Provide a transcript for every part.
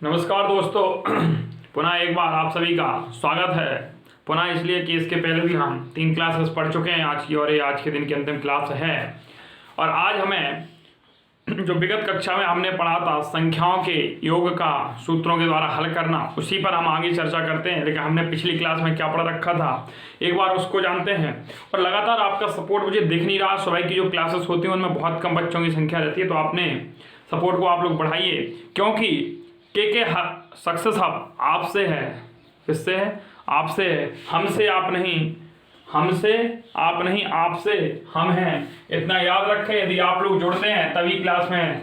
नमस्कार दोस्तों। पुनः एक बार आप सभी का स्वागत है। पुनः इसलिए कि इसके पहले भी हम 3 क्लासेस पढ़ चुके हैं आज की, और ये आज के दिन की अंतिम क्लास है। और आज हमें जो विगत कक्षा में हमने पढ़ा था संख्याओं के योग का सूत्रों के द्वारा हल करना, उसी पर हम आगे चर्चा करते हैं। लेकिन हमने पिछली क्लास में क्या पढ़ रखा था एक बार उसको जानते हैं। और लगातार आपका सपोर्ट मुझे दिख नहीं रहा। सुबह की जो क्लासेस होती हैं उनमें बहुत कम बच्चों की संख्या रहती है, तो आपने सपोर्ट को आप लोग बढ़ाइए, क्योंकि के सक्सेस अब आपसे है। किससे है? आपसे है। हमसे आप नहीं, हमसे आप नहीं, आपसे हम हैं। इतना याद रखें। यदि आप लोग जुड़ते हैं तभी क्लास में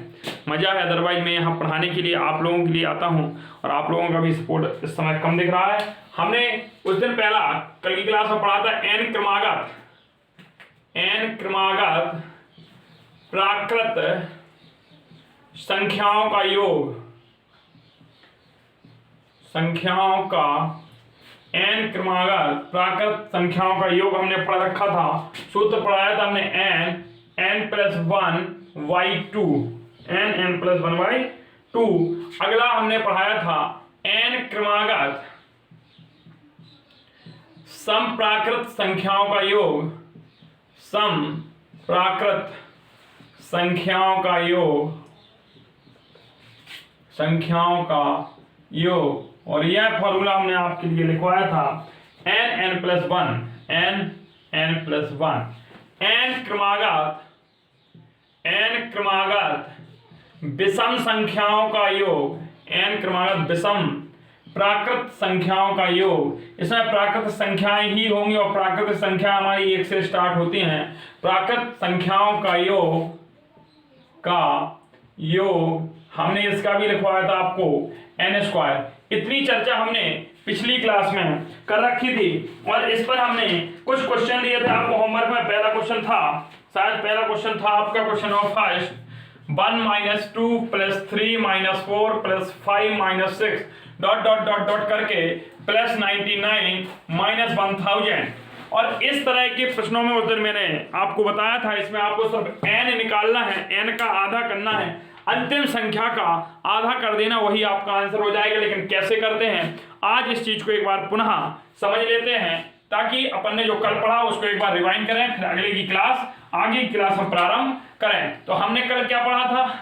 मजा है, अदरवाइज मैं यहाँ पढ़ाने के लिए आप लोगों के लिए आता हूँ और आप लोगों का भी सपोर्ट इस समय कम दिख रहा है। हमने उस दिन पहला कल की क्लास में पढ़ा था एन क्रमागत प्राकृत संख्याओं का योग, संख्याओं का n क्रमागत प्राकृत संख्याओं का योग हमने पढ़ रखा था। सूत्र पढ़ाया था हमने n+1/2, n+1/2। अगला हमने पढ़ाया था n क्रमागत समप्राकृत संख्याओं का योग, समप्राकृत संख्याओं का योग, संख्याओं का योग। और यह फॉर्मूला हमने आपके लिए लिखवाया था n+1, n क्रमागत विषम संख्याओं का योग, n क्रमागत विषम प्राकृत संख्याओं का योग। इसमें प्राकृत संख्याएं ही होंगी और प्राकृत संख्या हमारी 1 से स्टार्ट होती हैं। प्राकृत संख्याओं का योग हमने इसका भी लिखवाया था आपको n²। इतनी चर्चा हमने पिछली क्लास में कर रखी थी और इस पर हमने कुछ क्वेश्चन दिए थे आपको होमवर्क में। पहला क्वेश्चन था, शायद पहला क्वेश्चन था आपका क्वेश्चन ऑफ फर्स्ट, 1 - 2 + 3 - 4 + 5 - 6 ... करके +99 -1000। और इस तरह के प्रश्नों में उस दिन मैंने आपको बताया था, इसमें आपको सिर्फ n निकालना है, n का आधा करना है, अंतिम संख्या का आधा कर देना, वही आपका आंसर हो जाएगा। लेकिन कैसे करते हैं आज इस चीज को एक बार पुनः समझ लेते हैं, ताकि अपन ने जो कल पढ़ा उसको एक बार रिवाइंड करें, फिर आगे की क्लास में प्रारंभ करें। तो हमने कल क्या पढ़ा था,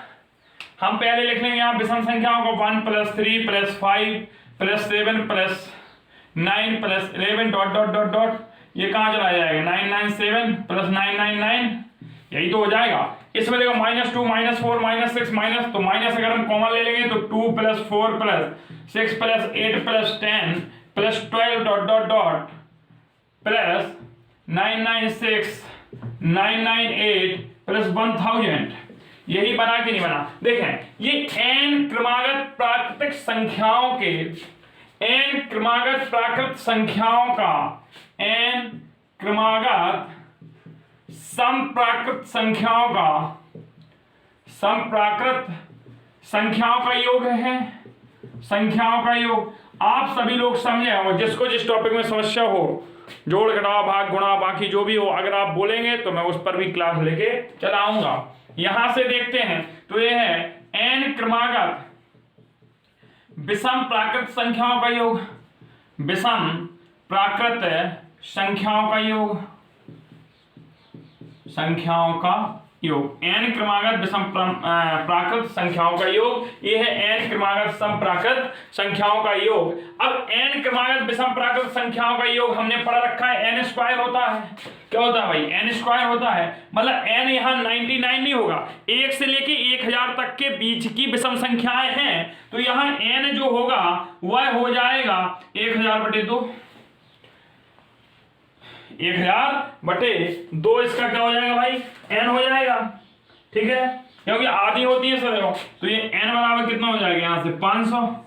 हम पहले लिख लेंगे यहाँ विषम संख्याओं को 1 + 3 + 5 + 7 + 9 + 11 ... ये कहाँ चला जाएगा, 997 + 999, यही तो हो जाएगा। इसमें देखो -2 -4 -6 माइनस, तो माइनस अगर हम कॉमन ले लेंगे तो 2 + 4 + 6 + 8 + 10 + 12 ... + 996 998 + 1000। यही बना कि नहीं बना? देखें, ये n क्रमागत प्राकृतिक संख्याओं के, n क्रमागत प्राकृत संख्याओं का, n क्रमागत समप्राकृत संख्याओं का, समप्राकृत संख्याओं का योग है, संख्याओं का योग। आप सभी लोग समझे हो, जिसको जिस टॉपिक में समस्या हो, जोड़ घटाव भाग गुणा बाकी जो भी हो, अगर आप बोलेंगे तो मैं उस पर भी क्लास लेके चलाऊंगा। यहां से देखते हैं तो ये है n क्रमागत विषम प्राकृत संख्याओं का योग, विषम प्राकृत संख्याओं का योग, संख्याओं का योग, n क्रमागत विषम प्राकृत संख्याओं का योग। ये है n क्रमागत सम प्राकृत संख्याओं का योग। अब n क्रमागत विषम प्राकृत संख्याओं का योग हमने पढ़ रखा है, n² होता है। क्या होता है भाई? n² होता है, मतलब n यहाँ 99 नहीं होगा, 1 से लेके 1000 तक के बीच की विषम संख्याएं हैं, तो यहाँ n जो होगा वह हो जाएगा 1000/2, 1000/2। इसका क्या हो जाएगा भाई? n हो जाएगा, ठीक है, क्योंकि आधी होती है सर। तो ये n बराबर कितना हो जाएगा, यहाँ से 500,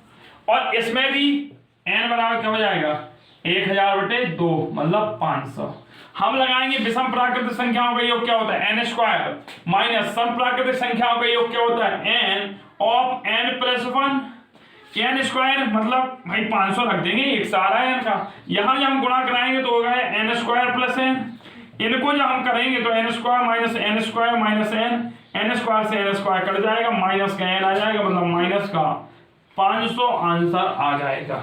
और इसमें भी n बराबर क्या हो जाएगा, 1000/2 मतलब 500। हम लगाएंगे विषम प्राकृतिक संख्याओं का योग क्या होता है, n² माइनस सम प्राकृतिक संख्याओं का योग क्या होता है, n of n+1। n² मतलब भाई 500 रख देंगे, एक सारा है n का। यहां जब हम गुणा कराएंगे तो होगा n² + n। इनको जब हम करेंगे तो n² - n² - n, n² से n² कट जाएगा, माइनस का n आ जाएगा, मतलब माइनस का 500 आंसर आ जाएगा।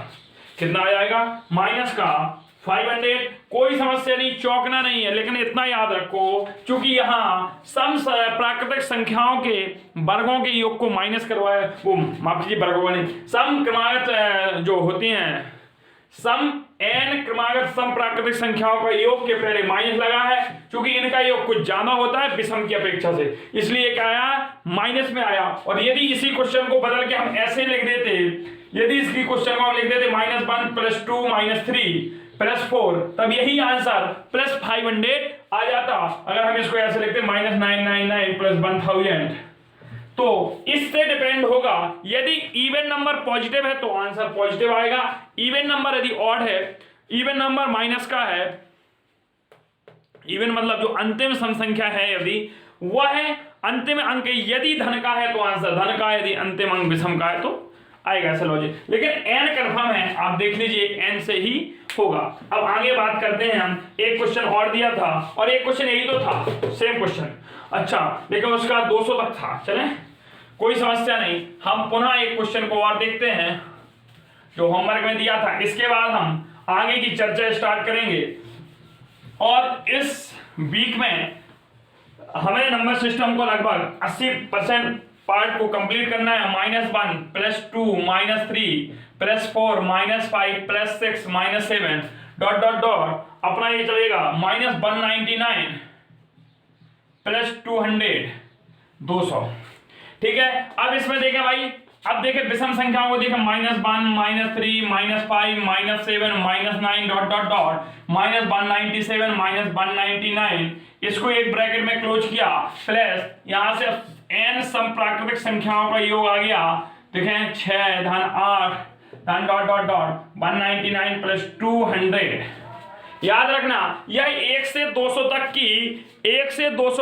कितना आ जाएगा? माइनस का 500। कोई समस्या नहीं, चौंकना नहीं है, लेकिन इतना याद रखो क्योंकि यहाँ सम प्राकृतिक संख्याओं के वर्गों के योग को माइनस करवाया, वो माफ कीजिए वर्गों नहीं, सम क्रमागत जो होती हैं, सम n क्रमागत सम प्राकृतिक संख्याओं का योग के पहले माइनस लगा है, क्योंकि इनका योग कुछ ज्यादा होता है विषम की अपेक्षा से, इसलिए क्या आया? माइनस में आया। और यदि इसी क्वेश्चन को बदल के हम ऐसे लिख देते, यदि इसकी क्वेश्चन को हम लिख देते -1 +2 -3 +4, तब यही आंसर +500 आ जाता। अगर हम इसको ऐसे लिखते -999 +1000, तो इससे डिपेंड होगा, यदि इवन नंबर पॉजिटिव है तो आंसर पॉजिटिव आएगा, इवन नंबर यदि ऑड है, इवन नंबर माइनस का है, इवन मतलब जो अंतिम सम संख्या है यदि वह है अंतिम अंक यदि धन का है तो आंसर धन का, यदि अंतिम अंक विषम का है तो आएगा, ऐसा लॉजिक। लेकिन n कंफर्म है, आप देख लीजिए n से ही होगा। अब आगे बात करते हैं हम, एक क्वेश्चन और दिया था और एक क्वेश्चन यही तो था, सेम क्वेश्चन, अच्छा लेकिन उसका 200 तक था। चलें, कोई समस्या नहीं, हम पुनः एक क्वेश्चन को और देखते हैं जो होमवर्क में दिया था। इसके बाद हम आगे की चर्चा स्टार्ट करेंगे और इस वीक में हमें नंबर सिस्टम को लगभग 80% पार्ट को कंप्लीट करना है। -1 +2 -3 +4 -5 +6 -7 ... अपना ये चलेगा -199 +200 200। ठीक है, अब इसमें देखें भाई, अब देखें विषम संख्याओं को देखें, -1 -3 -5 -7 -9 ... -197 -199, इसको एक ब्रैकेट में क्लोज किया, प्लस यहां से n सम प्राकृतिक संख्याओं का योग आ गया, देखें 6 धन 8 धन ... 199 +200। याद रखना यह 1 से 200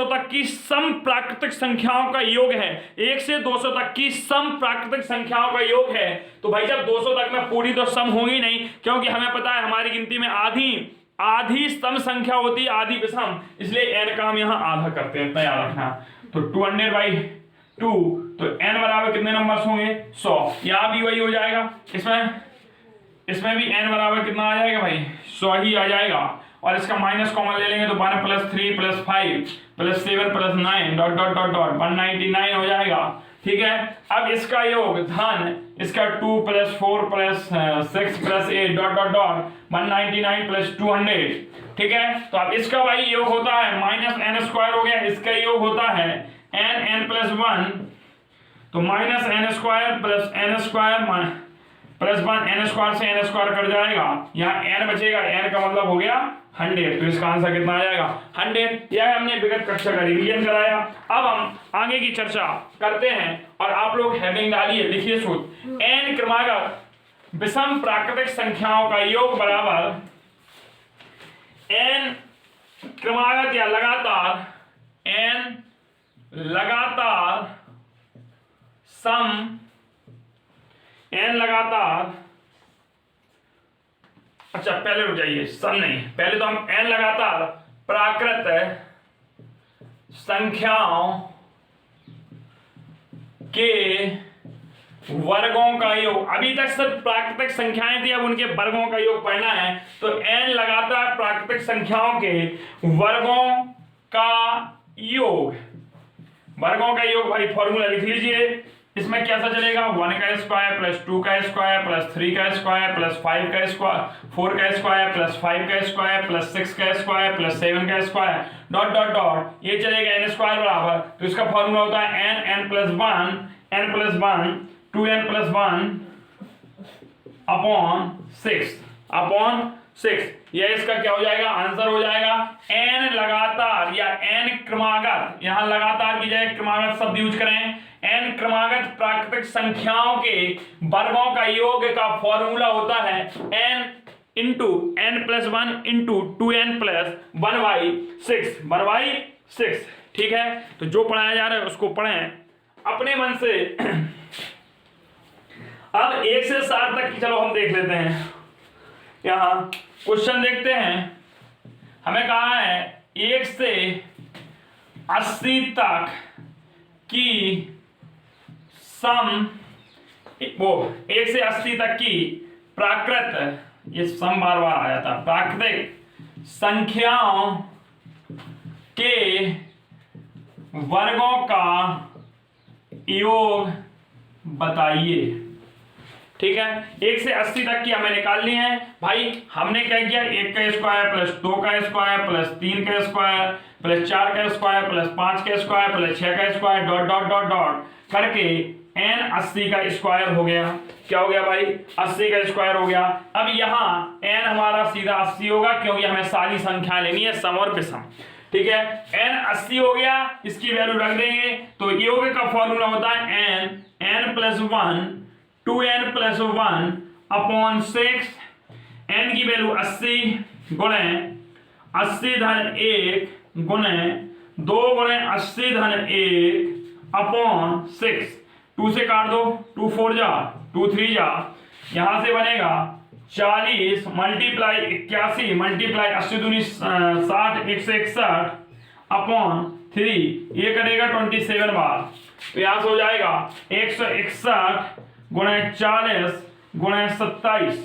तक की सम प्राकृतिक संख्याओं का योग है, 1 से 200 तक की सम प्राकृतिक संख्याओं का योग है। तो भाई जब 200 तक में पूरी तो सम होगी नहीं, क्योंकि हमें पता है हमारी गिनती में आधी सम संख्या होती है, आधी विषम, इसलिए n का हम यहाँ आधा करते हैं, इतना याद रखना। तो 200/2, तो n बराबर कितने नंबर्स होंगे? 100। यहाँ भी वही हो जाएगा, इसमें भी n बराबर कितना आ जाएगा भाई? 100 ही आ जाएगा। और इसका माइनस कॉमन ले लेंगे तो 1 +3 +5 +7 +9 ... 199 हो जाएगा। ठीक है, अब इसका योग धन, इसका 2 +4 +6 +8 ... 199 +200। ठीक है, तो अब इसका भाई योग होता है -n² हो गया, इसका योग होता है n+1, तो -n² + n² +1 n² से n² कट जाएगा, यहाँ n बचेगा, n का मतलब हो गया 100, तो इसका आंसर कितना आ जाएगा? 100। यह हमने विगत कक्षा का रिवीजन कराया। अब हम आगे की चर्चा करते हैं और आप लोग हेडिंग डालिए, लिखिए सूत्र, n क्रमागत विषम प्राकृतिक संख्याओं का योग बराबर n क्रमागत या लगातार सम n लगातार, अच्छा पहले रुक जाइए, सम नहीं, पहले तो हम n लगातार प्राकृत संख्याओं के वर्गों का योग, अभी तक सिर्फ प्राकृतिक संख्याएं थी, अब उनके वर्गों का योग पढ़ना है। तो n लगातार प्राकृतिक संख्याओं के वर्गों का योग, भाई फॉर्मूला लिख लीजिए। इसमें कैसा चलेगा? 1 का स्क्वायर +2 का स्क्वायर +3 का स्क्वायर +5 का स्क्वायर 4 का स्क्वायर +5 का स्क्वायर +6 का स्क्वायर +7 का स्क्वायर ... ये चलेगा n² बराबर, तो इसका फॉर्मूला होता है n+1 2n+1 अपॉन 6। यह इसका क्या हो जाएगा? आंसर हो जाएगा n लगातार या n क्रमागत, यहां लगातार की जगह क्रमागत शब्द यूज करें, n क्रमागत प्राकृतिक संख्याओं के वर्गों का योग का फॉर्मूला होता है n × n+1 × 2n+1/6 1/6। ठीक है, तो जो पढ़ाया जा रहा है उसको पढ़ें अपने मन से। अब 1 से 7 तक की चलो हम देख लेते हैं। यहाँ क्वेश्चन देखते हैं, हमें कहा है 1 से 80 तक की सम वो 1 से 80 तक की प्राकृत, ये सम बार बार आ जाता, प्राकृतिक संख्याओं के वर्गों का योग बताइए। ठीक है, 1 से 80 तक की हमें निकालनी है भाई। हमने क्या किया, 1 का स्क्वायर प्लस 2 का स्क्वायर प्लस 3 का स्क्वायर प्लस 4 का स्क्वायर प्लस 5 का स्क्वायर प्लस 6 का square dot dot dot dot करके n 80 का स्क्वायर हो गया। क्या हो गया भाई, 80 का स्क्वायर हो गया। अब यहाँ n हमारा सीधा 80 होगा, क्योंकि हमें सारी संख्या लेनी है, सम और विषम। ठीक है, n 80 हो गया, इसकी वैल्यू रख देंगे। तो योग का फॉर्मूला होता है n plus 1 2n plus 1 upon 6। n की वैल्यू 80 गुणे 80 धन 1 गुणे 2 गुणे 80 धन 1 अपॉन 6। 2 से काट दो, 2 4 जा 2 3 जा, यहां से बनेगा 40 मल्टीप्लाई 81 मल्टीप्लाई 80 दूनी 60 161 अपॉन 3, ये करेगा 27 बार। तो यहां से हो जाएगा 161 गुणे 40 गुणे 27।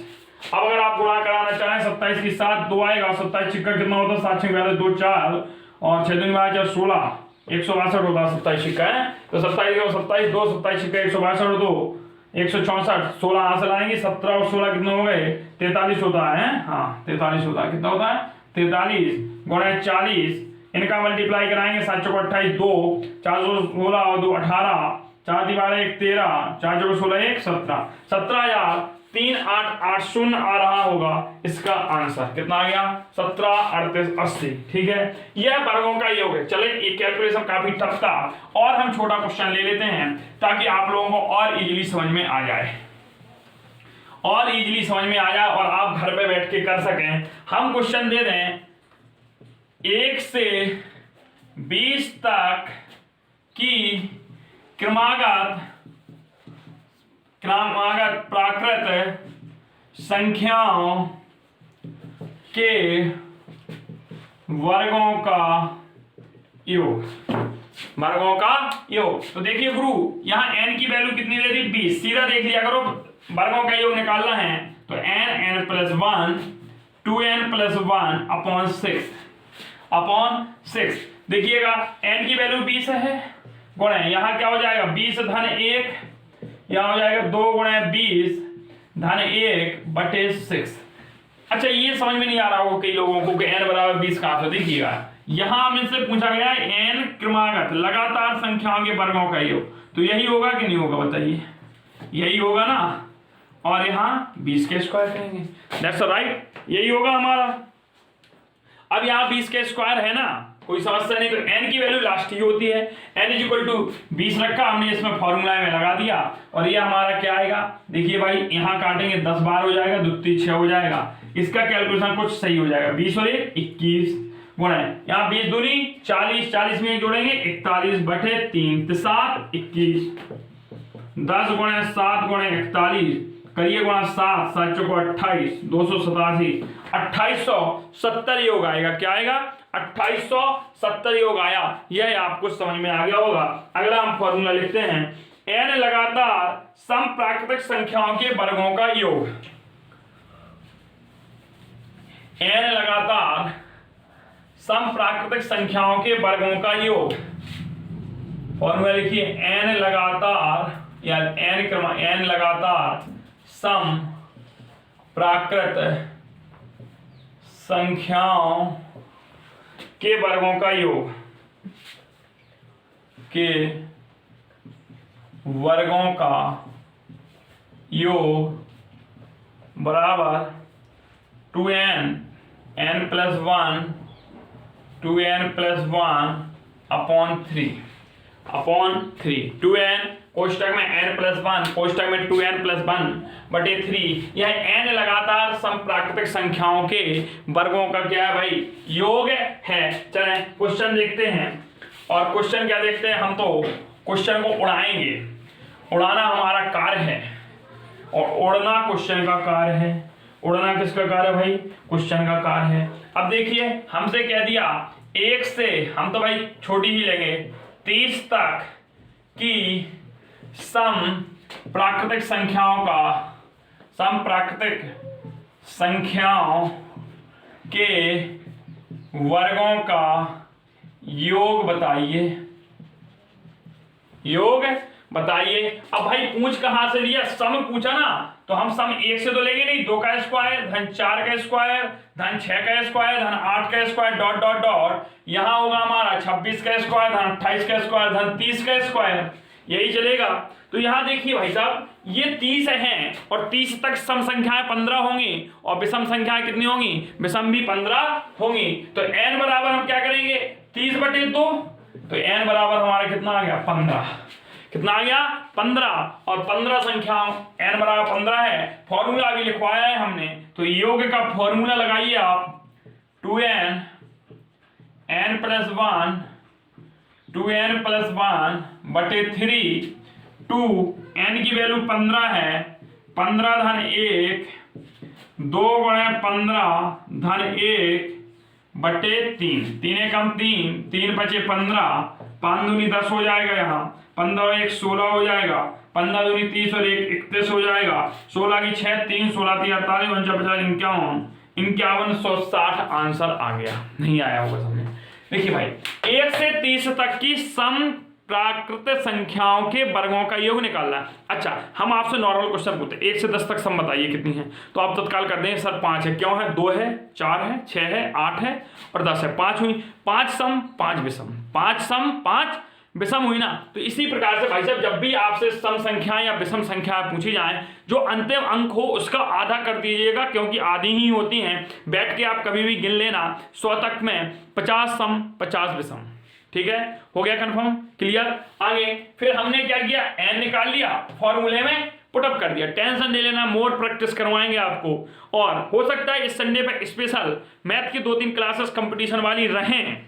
अब अगर आप गुणा कराना चाहें 27 की 7 2 आएगा, 27 छिक्का कितना होता है, 7 छिक्का 2 4 और 6 दूनी 16 162 होता है 27 छिक्का है। तो 27 का 27 2 27 छिक्का 162 2 164 16 हाथ से लाएंगे, 17 और 16 कितने हो गए 43 होता है। हाँ 43 होता है, कितना होता है 43 गुणे 40, इनका मल्टीप्लाई कराएंगे 7 चौको 28 2 4 16 और 2 18 4 दीवार 1 13 4 चौको 16 1 17 17,3880 आ रहा होगा इसका आंसर। कितना आ गया 17 38 80। ठीक है, यह वर्गों का योग है। चले ये कैलकुलेशन काफी टफ था और हम छोटा क्वेश्चन ले लेते हैं ताकि आप लोगों को और इजीली समझ में आ जाए, और इजीली समझ में आ जाए और आप घर पे बैठ के कर सकें। हम क्वेश्चन दे दें 1 से 20 तक की क्रमागत प्राकृत संख्याओं के वर्गों का योग, वर्गों का योग। तो देखिए गुरु यहाँ n की वैल्यू कितनी दे दी 20, सीधा देख लिया करो, वर्गों का योग निकालना है तो n plus 1 2n plus 1 upon 6 देखिएगा n की वैल्यू 20 है, गुणे यहाँ क्या हो जाएगा 20 धन 1, यहाँ हो जाएगा 2 गुणे 20 धन 1 बटे 6। अच्छा ये समझ में नहीं आ रहा होगा कई लोगों को कि n बराबर 20 कहां से, देखिएगा यहाँ हमसे पूछा गया है n क्रमागत लगातार संख्याओं के वर्गों का योग, तो यही होगा कि नहीं होगा बताइए, यही होगा ना, और यहाँ 20 के स्क्वायर करेंगे, दैट्स राइट, यही होगा हमारा। अब यहाँ 20 के स्क्वायर है ना, कोई समस्या नहीं। तो n की वैल्यू लास्ट की होती है, n इज इक्वल टू 20 रखा हमने, इसमें फॉर्मूला में लगा दिया और ये हमारा क्या आएगा, देखिए भाई यहाँ काटेंगे 10 बार हो जाएगा, 2 3 6 हो जाएगा, इसका कैलकुलेशन कुछ सही हो जाएगा। 20 और 21 गुणे यहाँ 20 दूनी 40 40 में जोड़ेंगे 41 बटे 3 7 21 10 गुणे 7 गुणे 41 करिए गुणा 7 7 चौको 28 287 2870 योग आएगा। क्या आएगा 2870 योग आया। यह आपको समझ में आ गया होगा। अगला हम फॉर्मूला लिखते हैं n लगातार समप्राकृतिक संख्याओं के वर्गों का योग। n लगातार समप्राकृतिक संख्याओं के वर्गों का योग। फॉर्मूला लिखिए n लगातार या n लगातार सम प्राकृत संख्याओं के वर्गों का योग के वर्गों का योग बराबर 2n n plus 1 2n plus 1 upon 3 2n कोष्टक में n प्लस 1 कोष्टक में 2n प्लस 1 बटे 3। यह n लगातार समप्राकृतिक संख्याओं के वर्गों का क्या है भाई योग है। चलें क्वेश्चन देखते हैं, और क्वेश्चन क्या देखते हैं हम, तो क्वेश्चन को उड़ाएंगे। उड़ाना हमारा कार्य है और उड़ना क्वेश्चन का कार्य है। उड़ना किसका कार्य है भाई, क्वेश्चन का कार्य है। अब देखिए हमसे कह दिया 1 से, हम तो भाई छोटी ही लेंगे, 30 तक की सम प्राकृतिक संख्याओं का, सम प्राकृतिक संख्याओं के वर्गों का योग बताइए, योग बताइए। अब भाई पूछ कहां से लिया, सम पूछा ना, तो हम सम 1 से तो लेंगे नहीं, 2 का स्क्वायर धन 4 का स्क्वायर धन 6 का स्क्वायर धन 8 का स्क्वायर डॉट डॉट डॉट, यहां होगा हमारा 26 का स्क्वायर धन 28 का स्क्वायर धन 30 का स्क्वायर, यही चलेगा। तो यहां देखिए भाई साहब, ये 30 हैं और 30 तक सम संख्याएं 15 होंगी और विषम संख्याएं कितनी होंगी, विषम भी 15 होंगी। तो n बराबर हम क्या करेंगे, 30/2, तो n बराबर हमारा कितना आ गया, 15। कितना आ गया, 15, और 15 संख्याओं n बराबर 15 है। फॉर्मूला भी लिखवाया है हमने, तो योग का फॉर्मूला लगाइए आप, 2n n + 1 2n + 1/3, 2 n की वैल्यू 15 है, 15 धन 1, 2 × 15 धन 1/3, 3 एकम 3, 3 × 5 15, 5 दूनी 10 हो जाएगा, यहाँ 15 और 1 16 हो जाएगा, 15 दूनी 30 और 1 31 हो जाएगा, 16 की 6 3, 16 3 48, 49 51, 5160 आंसर आ गया। नहीं आया होगा समझ। देखिए भाई, 1 से 30 तक की सम प्राकृतिक संख्याओं के वर्गों का योग निकालना है। अच्छा, हम आपसे नॉर्मल क्वेश्चन पूछते हैं, 1 से 10 तक सम बताइए कितनी है, तो आप तत्काल कर देंगे सर 5 है, क्यों है, 2 है, 4 है, 6 है, 8 है और 10 है, 5 हुई, 5 सम 5 विषम, 5 सम 5 विषम हुई ना। तो इसी प्रकार से भाई साहब, जब भी आपसे सम संख्या या विषम संख्या पूछी जाए, जो अंतिम अंक हो उसका आधा कर दीजिएगा, क्योंकि आधी ही होती हैं। बैठ के आप कभी भी गिन लेना, 100 तक में 50 सम 50 विषम, ठीक है, हो गया कंफर्म, क्लियर। आगे फिर हमने क्या किया, n निकाल लिया, फॉर्मूले में पुटअप कर दिया। टेंशन नहीं लेना, मोर प्रैक्टिस करवाएंगे आपको, और हो सकता है इस संडे पे स्पेशल मैथ की 2-3 क्लासेस कंपटीशन वाली रहें।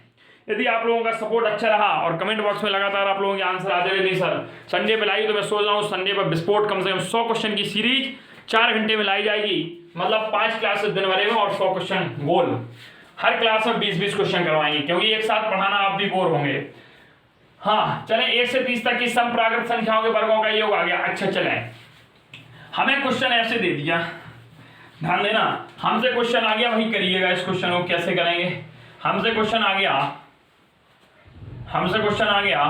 यदि आप लोगों का सपोर्ट अच्छा रहा और कमेंट बॉक्स में लगातार आप लोगों के आंसर आते रहे, नहीं सर संडे पे लाई, तो मैं सोच रहा हूँ संडे पर विस्फोट कम से कम 100 क्वेश्चन की सीरीज 4 घंटे में लाई जाएगी, मतलब 5 क्लासेस दिन भरे में और 100 क्वेश्चन गोल, हर क्लास में 20-20 क्वेश्चन करवाएंगे, क्योंकि एक साथ पढ़ाना आप भी बोर होंगे। हाँ चले, 1 से 30 तक की सम प्राकृतिक संख्याओं के वर्गों का योग आ गया। अच्छा चले, हमें क्वेश्चन ऐसे दे दिया, ध्यान देना, हमसे क्वेश्चन आ गया, वही करिएगा इस क्वेश्चन को कैसे करेंगे। हमसे क्वेश्चन आ गया, हमसे क्वेश्चन आ गया,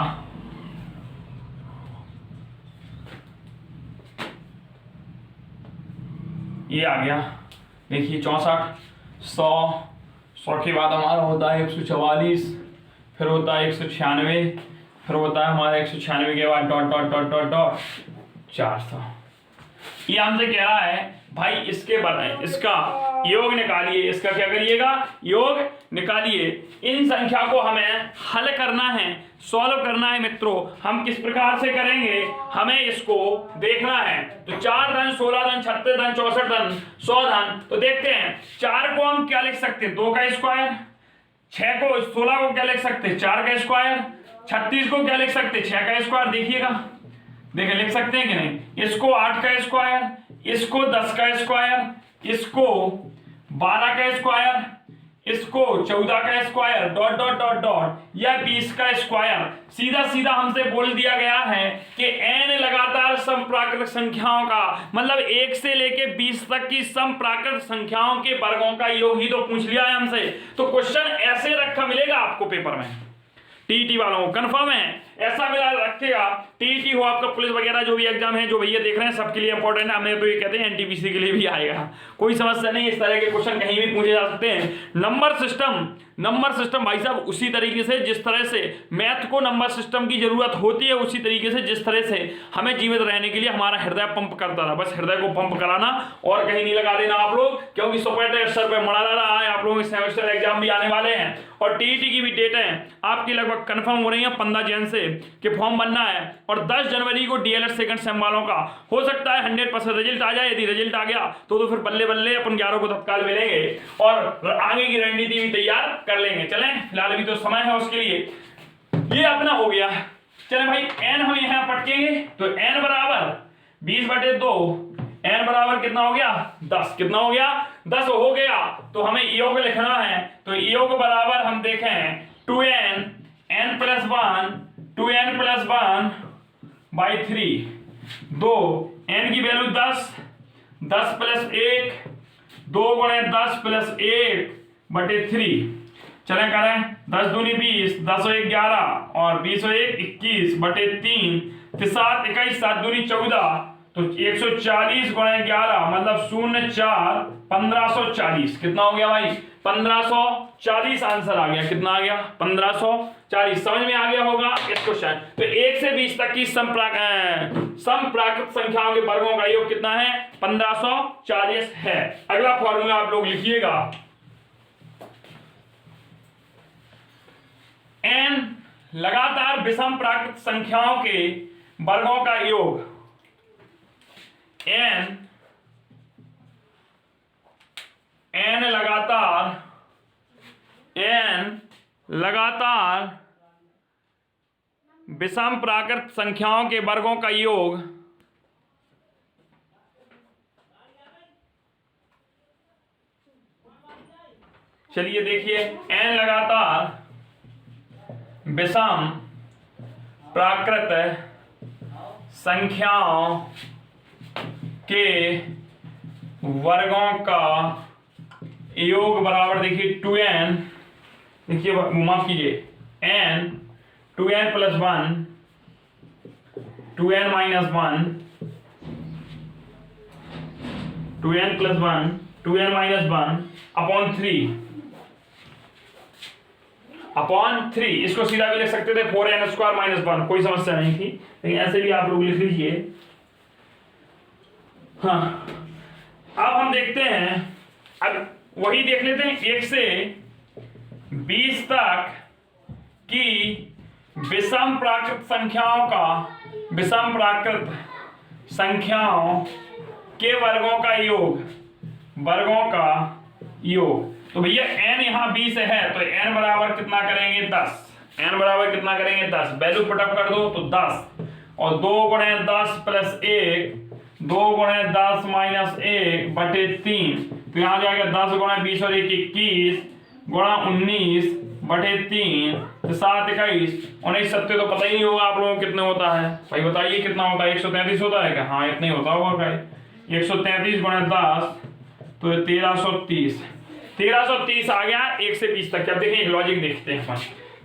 ये आ गया, देखिए 64, 100 के बाद हमारा होता है 144, फिर होता है 196, फिर होता है हमारा 196 के बाद dot dot dot dot dot 400। ये हमसे कह रहा है भाई, इसके बाद इसका योग निकालिए, इसका क्या करिएगा, योग निकालिए। इन संख्या को हमें हल करना है, सॉल्व करना है मित्रों। हम किस प्रकार से करेंगे, हमें इसको देखना है। तो 4 धन 16 धन 36 धन 64 धन 100 धन, तो देखते हैं 4 को हम क्या लिख सकते हैं, 2 का स्क्वायर, 6 को 16 को क्या लिख सकते हैं, 4 का स्क्वायर, 36 को क्या लिख सकते हैं, 6 का स्क्वायर। देखिएगा, देखें लिख सकते हैं कि नहीं, इसको 8 का स्क्वायर, इसको 10 का स्क्वायर, इसको 12 का स्क्वायर, इसको 14 का square dot dot dot dot, या 20 का स्क्वायर। सीधा सीधा हमसे बोल दिया गया है कि n लगातार सम प्राकृतिक संख्याओं का, मतलब 1 से लेके 20 तक की सम प्राकृतिक संख्याओं के वर्गों का योग ही तो पूछ लिया है हमसे। तो क्वेश्चन ऐसे रखा मिलेगा आपको पेपर में, टीईटी वालों को कंफर्म है ऐसा मिला रखेगा। टीईटी हो आपका, पुलिस वगैरह जो भी एग्जाम है, जो भैया देख रहे हैं सबके लिए इंपॉर्टेंट है। हमें तो ये कहते हैं एनटीपीसी के लिए भी आएगा, कोई समस्या नहीं, इस तरह के क्वेश्चन कहीं भी पूछे जा सकते हैं। नंबर सिस्टम भाई साहब उसी तरीके से जिस तरह से मैथ को नंबर सिस्टम की जरूरत होती है, उसी तरीके से जिस तरह से हमें जीवित रहने के लिए हमारा हृदय पंप करता था, बस हृदय को पंप कराना और कहीं नहीं लगा देना आप लोग, क्योंकि सुपर सर पे मड़ा रहा है। आप लोगों के सेमेस्टर एग्जाम भी आने वाले हैं और टीईटी की भी डेट है आपकी लगभग कंफर्म हो रही है 15 जन से कि फॉर्म बनना है, और 10 जनवरी को डीएलएड सेकंड सेम वालों का हो सकता है 100% रिजल्ट आ जाए। यदि रिजल्ट आ गया तो फिर बल्ले बल्ले अपन 11 को तत्काल मिलेंगे और आगे की रणनीति भी तैयार कर लेंगे। चलें, फिलहाल अभी तो समय है उसके लिए, ये अपना हो गया। चलें भाई, n हम यहाँ पटकेंगे तो n बराबर 20/2, n बराबर कितना हो गया 10, कितना हो गया 10 हो गया। तो हमें योग लिखना है, तो योग बराबर हम देखें 2n n + 1 2n + 1/3, 2, n की वैल्यू 10, 10 प्लस 1, 2 गुणे 10 प्लस 1 बटे 3। चले करें 10 दूनी 20, 10 और 1 11 और 20 और 1 21 बटे 3, 7 21, 7 दूनी 14, तो 140 गुणे 11 मतलब 0,4 1540। कितना हो गया भाई? 1540 आंसर आ गया। कितना आ गया? 1540। समझ में आ गया होगा इस क्वेश्चन। तो 1 से 20 तक की समप्राकृत संख्याओं के वर्गों का योग कितना है? 1540 है। अगला फॉर्मूला आप लोग लिखिएगा, n लगातार विषम प्राकृत संख्याओं के वर्गों का योग, n लगातार विषम प्राकृत संख्याओं के वर्गों का योग चलिए देखिए, n लगातार विषम प्राकृत संख्याओं के वर्गों का योग बराबर देखिए 2n, देखिए माफ कीजिए n 2n plus 1 2n minus 1 2n plus 1 2n minus 1 upon 3 इसको सीधा भी लिख सकते थे 4n स्क्वायर माइनस 1, कोई समस्या नहीं थी, लेकिन ऐसे भी आप लोग लिख लीजिए। हाँ, अब हम देखते हैं, अब वही देख लेते हैं 1 से 20 तक की विषम प्राकृत संख्याओं के वर्गों का योग। तो भैया n यहाँ 20 है तो n बराबर कितना करेंगे? 10। n बराबर कितना करेंगे? 10। वैल्यू पुटअप कर दो तो 10 और 2 गुणे 10 प्लस 1, 2 गुणे 10 माइनस 1 बटे 3, तो यहाँ जाएगा 10 गुणे 20 और 1 21 गुणा 19 बटे 3, तो 7 21 19 सत्ते तो पता ही नहीं होगा आप लोगों को कितने होता है भाई, बताइए कितना होता है? 133 होता है क्या? हाँ इतना ही होता होगा भाई। 133 गुणे 10 तो 1330 आ गया 1 से 20 तक। क्या देखें, एक लॉजिक देखते हैं अपन।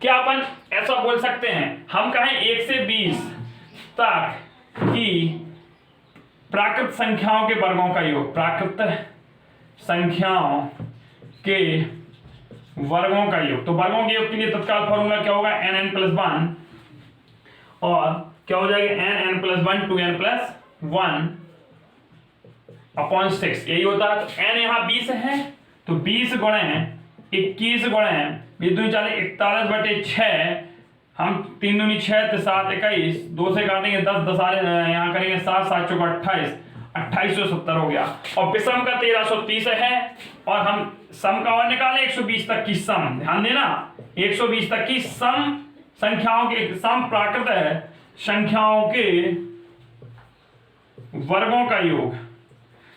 क्या अपन ऐसा बोल सकते हैं, हम कहें 1 से 20 तक की प्राकृत संख्याओं के वर्गों का योग, प्राकृत संख्याओं के वर्गों का योग। तो वर्गों के योग के लिए तत्काल फॉर्मूला क्या होगा? n प्लस 1 और क्या हो जाएगा? n plus 1 2n plus 1 upon 6, यही होता है। तो n यहाँ 20 है तो 20 गुणे 21 गुणे 41 बटे 6, हम 3 दूनी 6 तो 7 21, 2 से काटेंगे 10 10 यहाँ करेंगे 7 7 चौका 28, 2870 हो गया। और विषम का 1330 है और हम सम का और निकाले 120 तक की सम। ध्यान देना, 120 तक की सम संख्याओं के सम प्राकृत संख्याओं के वर्गों का योग।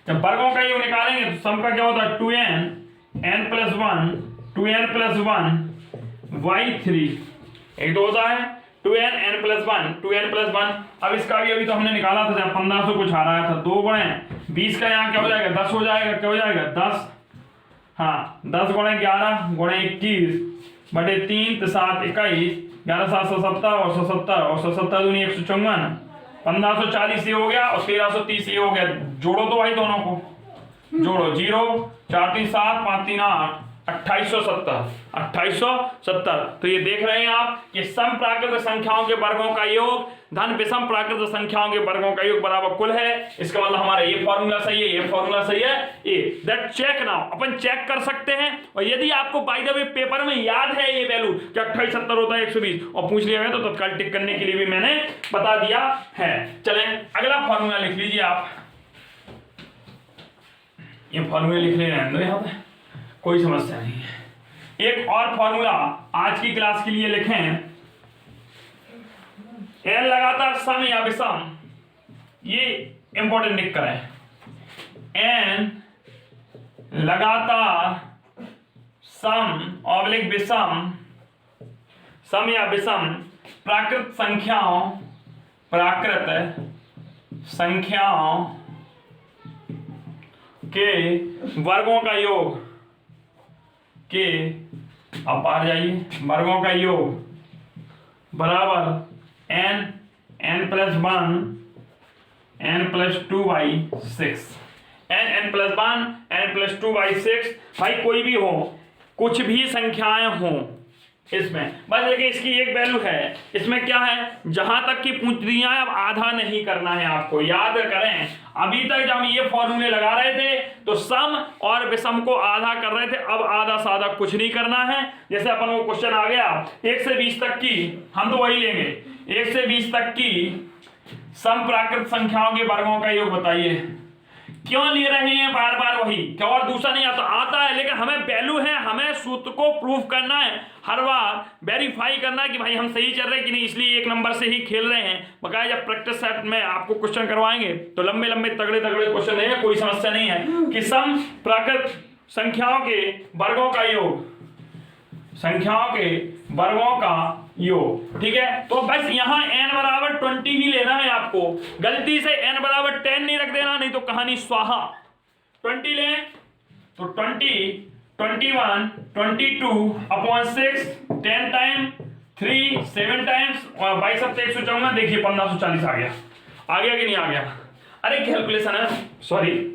जब वर्गों का योग निकालेंगे तो सम का क्या होता है? 2n plus 1 2n plus 1 y3, एक तो होता है 2n प्लस 1 2n प्लस 1। अब इसका भी अभी तो हमने निकाला था जब 1500 कुछ आ रहा था। 2 गुणे 20 का यहाँ क्या हो जाएगा? 10 हो जाएगा। क्या हो जाएगा? 10। हाँ 10 गुणे 11 गुणे 21 बटे 3 तो 7 21 11 7 170 और 170 और 170 दूनी 154, 1540 ये हो गया और 1330 ये हो गया। जोड़ो तो भाई दोनों को, जोड़ो 0 4 3 7 5 3 8 2870। तो ये देख रहे हैं आप कि सम प्राकृत संख्याओं के वर्गों का योग धन विषम प्राकृत संख्याओं के वर्गों का योग बराबर कुल है। इसका मतलब हमारा ये फॉर्मूला सही है, ये फॉर्मूला सही है, ये दैट चेक नाउ अपन चेक कर सकते हैं। और यदि आपको बाय द वे पेपर में याद है ये वैल्यू कि 2870 होता है 120 और पूछ लिया गया तो तत्काल टिक करने के लिए भी मैंने बता दिया है। चलें अगला फॉर्मूला लिख लीजिए आप, ये फॉर्मूला लिख ले रहने दो यहाँ पे, कोई समस्या नहीं है। एक और फॉर्मूला आज की क्लास के लिए लिखें, n लगातार सम या विषम, ये इंपॉर्टेंट लिख करें, n लगातार सम ऑब्लिक विषम, सम या विषम प्राकृत संख्याओं के वर्गों का योग के, आप बाहर जाइए, वर्गों का योग बराबर n+1 n+2/6, n+1 n+2/6। भाई कोई भी हो, कुछ भी संख्याएं हो इसमें, बस देखिए इसकी एक वैल्यू है, इसमें क्या है, जहां तक की पूछ रही है अब आधा नहीं करना है आपको, याद करें। अभी तक जब हम ये फॉर्मूले लगा रहे थे तो सम और विषम को आधा कर रहे थे, अब आधा साधा कुछ नहीं करना है। जैसे अपन को क्वेश्चन आ गया 1 से 20 तक की, हम तो वही लेंगे, 1 से 20 तक की सम प्राकृत संख्याओं के वर्गों का योग बताइए। क्यों ले रहे हैं बार बार वही, क्या और दूसरा नहीं आता है, लेकिन हमें वैल्यू है, हमें सूत्र को प्रूफ करना है, हर बार वेरीफाई करना है कि भाई हम सही चल रहे हैं कि नहीं, इसलिए 1 नंबर से ही खेल रहे हैं। बकाया जब प्रैक्टिस सेट में आपको क्वेश्चन करवाएंगे तो लंबे लंबे तगड़े तगड़े क्वेश्चन है, कोई समस्या नहीं है कि सम प्राकृत संख्याओं के वर्गों का योग, संख्याओं के वर्गों का योग, ठीक है। तो बस यहाँ n बराबर 20 ही लेना है आपको, गलती से n बराबर 10 नहीं रख देना, नहीं तो कहानी स्वाहा। 20 लें तो 20, 21, 22/6, 10 टाइम 3, 7 टाइम्स और 22/114, देखिए 1540 आ गया कि नहीं आ गया? अरे कैलकुलेशन है, सॉरी,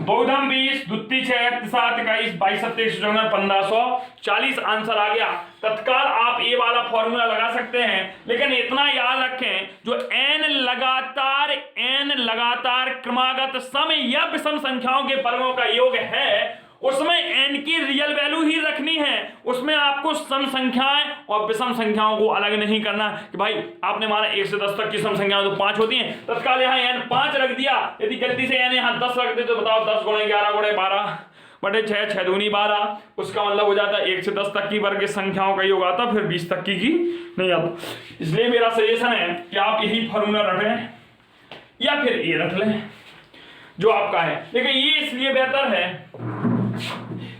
2 20, 2 6 7 21, 22/114, 1540 आंसर आ गया। तत्काल आप ये वाला फॉर्मूला लगा सकते हैं, लेकिन इतना याद रखें जो n लगातार क्रमागत सम या विषम संख्याओं के वर्गों का योग है, उसमें n की रियल वैल्यू ही रखनी है, उसमें आपको सम संख्याएं और विषम संख्याओं को अलग नहीं करना कि भाई आपने माना 1 से 10 तक की सम संख्याएं तो 5 होती हैं, तत्काल यहाँ n 5 रख दिया, यदि गलती से n यहाँ 10 रख दे तो बताओ 10 × 11 × 12/6, 6 दूनी 12, उसका मतलब हो जाता है 1 से 10 तक की वर्ग संख्याओं का योग आता, फिर 20 तक की नहीं आता। इसलिए मेरा सजेशन है कि आप यही फॉर्मूला रखें या फिर ये रख लें जो आपका है, लेकिन ये इसलिए बेहतर है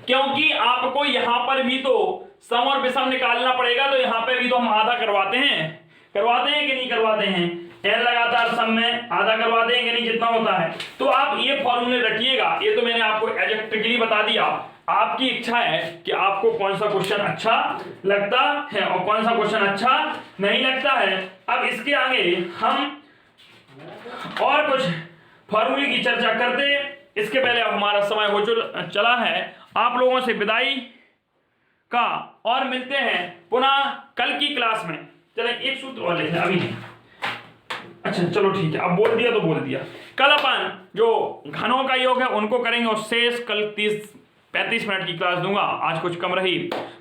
क्योंकि आपको यहां पर भी तो सम और विषम निकालना पड़ेगा, तो यहां पे भी तो हम आधा करवाते हैं कि नहीं करवाते हैं, n लगातार सम में आधा करवाते हैं कि नहीं, जितना होता है। तो आप ये फॉर्मूले रखिएगा, ये तो मैंने आपको एग्जैक्टली बता दिया, आपकी इच्छा है कि आपको कौन सा क्वेश्चन अच्छा लगता है और कौन सा क्वेश्चन अच्छा नहीं लगता है। अब इसके आगे हम और कुछ फॉर्मूले की चर्चा करते, इसके पहले अब हमारा समय हो चला है, आप लोगों से विदाई का, और मिलते हैं पुनः कल की क्लास में। चले एक सूत्र और लेते हैं अभी, अच्छा चलो ठीक है, अब बोल दिया तो बोल दिया। कल अपन जो घनों का योग है उनको करेंगे और शेष कल 30-35 मिनट की क्लास दूंगा, आज कुछ कम रही,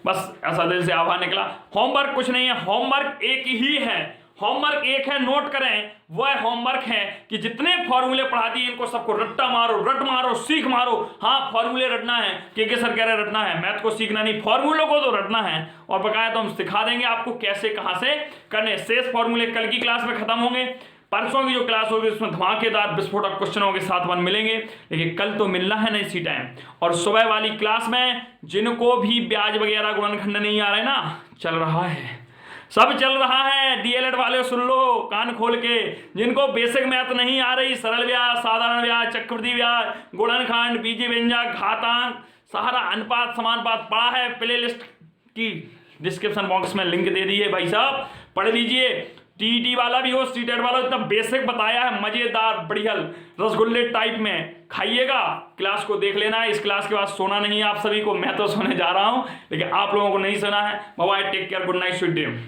बस ऐसा दिल से आभार निकला। होमवर्क कुछ नहीं है, होमवर्क एक ही है, होमवर्क एक है, नोट करें, वह होमवर्क है कि जितने फॉर्मूले पढ़ा दिए इनको सबको रट्टा मारो, रट मारो, सीख मारो। हाँ फॉर्मूले रटना है, के सर कह रहे रटना है, मैथ को सीखना नहीं, फॉर्मूलों को तो रटना है, और बकाया तो हम सिखा देंगे आपको कैसे कहां से करने। शेष फॉर्मूले कल की क्लास में खत्म होंगे, परसों की जो क्लास होगी उसमें धमाकेदार विस्फोटक क्वेश्चनों के साथ अपन मिलेंगे, लेकिन कल तो मिलना है ना इसी टाइम। और सुबह वाली क्लास में जिनको भी ब्याज वगैरह गुणनखंड नहीं आ रहे ना, चल रहा है, सब चल रहा है, डीएलएड वाले सुन लो कान खोल के, जिनको बेसिक मैथ नहीं आ रही, सरल ब्याज, साधारण ब्याज, चक्रवृद्धि ब्याज, गुणनखंड, बीजीय व्यंजक, घातांक, सारा अनुपात समानुपात पढ़ा है, प्ले लिस्ट की डिस्क्रिप्शन बॉक्स में लिंक दे दी है, भाई साहब पढ़ लीजिए। टीईटी वाला भी हो, सीटेट वाला, इतना बेसिक बताया है, मजेदार बढ़ियल रसगुल्ले टाइप में, खाइएगा, क्लास को देख लेना है। इस क्लास के बाद सोना नहीं है आप सभी को, मैं तो सोने जा रहा हूं, लेकिन आप लोगों को नहीं सोना है। Bye bye, take care, good night, sweet dream.